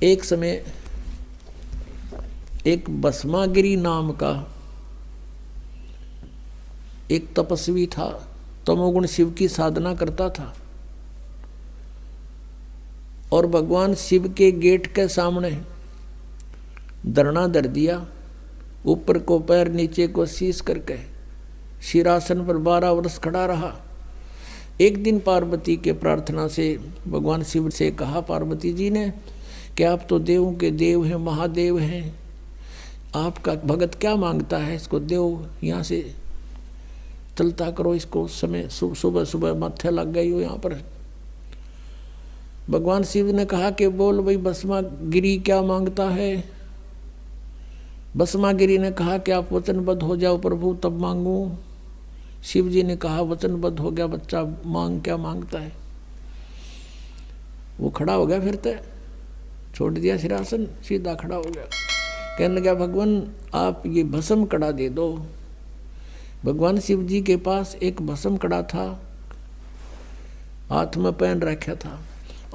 एक समय एक भस्मागिरी नाम का एक तपस्वी था, तमोगुण शिव की साधना करता था और भगवान शिव के गेट के सामने धरना धर दिया, ऊपर को पैर नीचे को शीश करके शीरासन पर 12 वर्ष खड़ा रहा। एक दिन पार्वती के प्रार्थना से भगवान शिव से कहा पार्वती जी ने कि आप तो देवों के देव हैं, महादेव हैं, आपका भगत क्या मांगता है, इसको देव यहाँ से चलता करो, इसको समय सुबह सुबह माथे लग गई हो यहाँ पर। भगवान शिव ने कहा कि बोल भाई भस्मागिरी क्या मांगता है। भस्मागिरी ने कहा कि आप वचनबद्ध हो जाओ प्रभु तब मांगू। शिव जी ने कहा वचनबद्ध हो गया बच्चा, मांग क्या मांगता है। वो खड़ा हो गया, फिर तो छोड़ दिया सिरासन, सीधा खड़ा हो गया। कहने लगा भगवान आप ये भस्म कड़ा दे दो। भगवान शिव जी के पास एक भस्म कड़ा था, हाथ में पहन रखा था,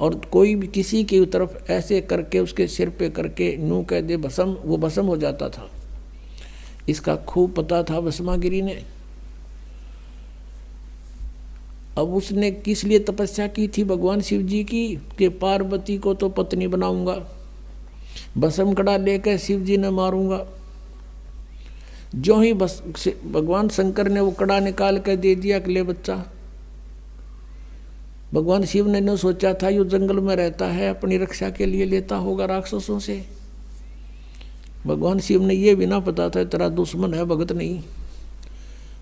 और कोई भी किसी की तरफ ऐसे करके उसके सिर पे करके नू कह दे भस्म, वो भस्म हो जाता था। इसका खूब पता था भस्मागिरी ने। अब उसने किस लिए तपस्या की थी भगवान शिव जी की कि पार्वती को तो पत्नी बनाऊंगा, भस्म कड़ा लेकर शिव जी ने मारूंगा। जो ही भगवान शंकर ने वो कड़ा निकाल कर दे दिया कि ले बच्चा। भगवान शिव ने न सोचा था यो जंगल में रहता है, अपनी रक्षा के लिए लेता होगा राक्षसों से। भगवान शिव ने ये भी ना पता था तेरा दुश्मन है, भगत नहीं।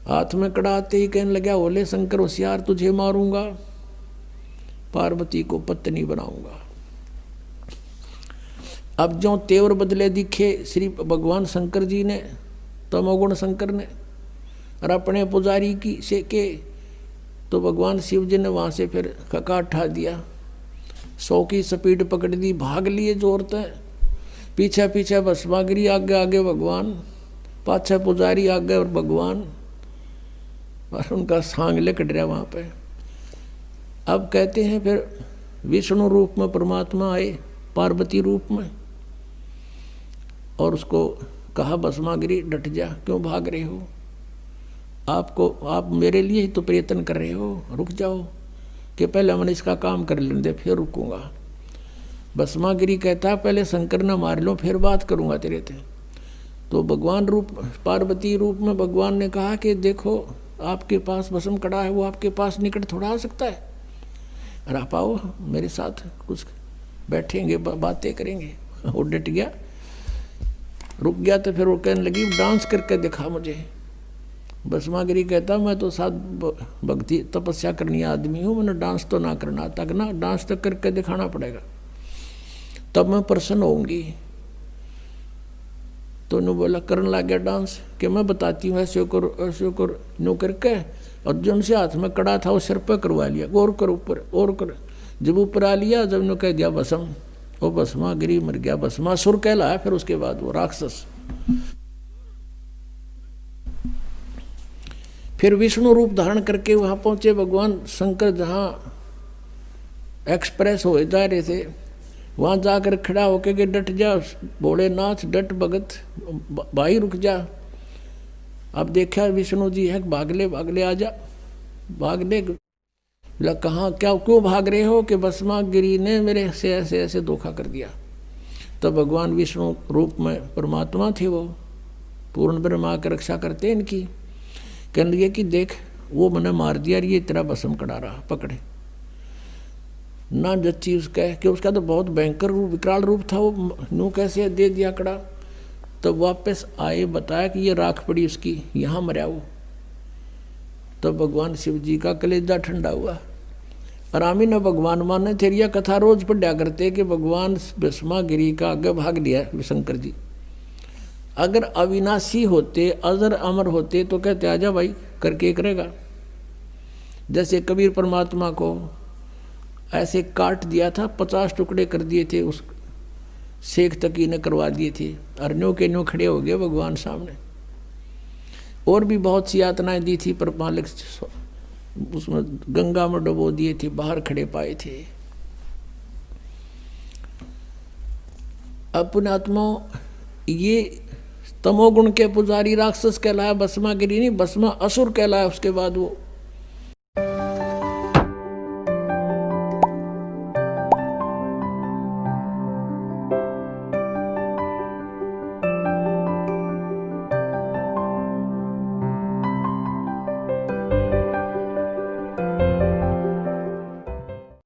हाथ में कड़ा आते ही कहने लगा ओले शंकर होशियार, तुझे मारूंगा, पार्वती को पत्नी बनाऊंगा। अब जो तेवर बदले दिखे श्री भगवान शंकर जी ने, तमोगुण शंकर ने, और अपने पुजारी की से के, तो भगवान शिव जी ने वहाँ से फिर खका उठा दिया, 100 की स्पीड पकड़ दी, भाग लिए जोरते। पीछे पीछे भस्मागिरी, आगे आगे भगवान, पाछे पुजारी, आगे और भगवान, और उनका सांग लेकर रहा वहाँ पे। अब कहते हैं फिर विष्णु रूप में परमात्मा आए, पार्वती रूप में, और उसको कहा भस्मागिरी डट जा, क्यों भाग रहे हो, आप मेरे लिए ही तो प्रयत्न कर रहे हो, रुक जाओ कि पहले मैंने इसका काम कर लेने दे फिर रुकूंगा। भस्मागिरी कहता पहले शंकर ने मार लो फिर बात करूंगा तेरे से। तो भगवान रूप पार्वती रूप में भगवान ने कहा कि देखो आपके पास भस्म कड़ा है, वो आपके पास निकट थोड़ा आ सकता है, अरे आप आओ मेरे साथ, कुछ बैठेंगे बातें करेंगे। वो डट गया, रुक गया। तो फिर वो कहने लगी डांस करके दिखा मुझे। भस्मागिरी कहता मैं तो साथ भक्ति तपस्या करनी आदमी हूँ, मैंने डांस तो ना करना आता, ना डांस तो करके दिखाना पड़ेगा तब मैं प्रसन्न होंगी। तो उन्होंने बोला करने लग गया डांस कि मैं बताती हूँ ऐसे कर नो करके, और जो उनसे हाथ में कड़ा था वो सिर पर करवा लिया, और कर ऊपर और कर। जब ऊपर आ लिया, जब उन्होंने कह दिया भस्म, वो भस्मागिरी मर गया, भस्मासुर कहलाया फिर उसके बाद वो राक्षस। फिर विष्णु रूप धारण करके वहाँ पहुँचे भगवान शंकर, जहाँ एक्सप्रेस हो जा रहे थे, वहाँ जाकर खड़ा होके कि डट जा भोलेनाथ, डट भगत, भाई रुक जा। अब देखा विष्णु जी है, भागले आ जा, भागले। बोला कहाँ क्या क्यों भाग रहे हो कि भस्मागिरी ने मेरे से ऐसे ऐसे धोखा कर दिया। तो भगवान विष्णु रूप में परमात्मा थे, वो पूर्ण ब्रह्मा की रक्षा करते इनकी। कहने लगे कि देख वो मैंने मार दिया, ये तेरा भस्म कड़ा रहा, पकड़े ना जच्ची उसका कि उसका तो बहुत भयंकर रूप विकराल रूप था, वो नू कैसे दे दिया कड़ा। तो वापस आए, बताया कि ये राख पड़ी उसकी, यहाँ मरा वो। तो भगवान शिव जी का कलेजा ठंडा हुआ। आरामी न भगवान माने तेरिया कथा रोज पढ़ा करते कि भगवान भस्मागिरी का आगे भाग लिया शंकर जी। अगर अविनाशी होते, अजर अमर होते तो कहते आजा भाई करके करेगा। जैसे कबीर परमात्मा को ऐसे काट दिया था, 50 टुकड़े कर दिए थे, उस शेख तकी ने करवा दिए थे, और न्यों के न्यों खड़े हो गए भगवान सामने। और भी बहुत सी यातनाएं दी थी, पर मालिक उसमें गंगा में डुबो दिए थे, बाहर खड़े पाए थे। अपने आत्मा ये तमोगुण के पुजारी राक्षस कहलाया, भस्मा गिरी नहीं, भस्मा असुर कहलाया। उसके बाद वो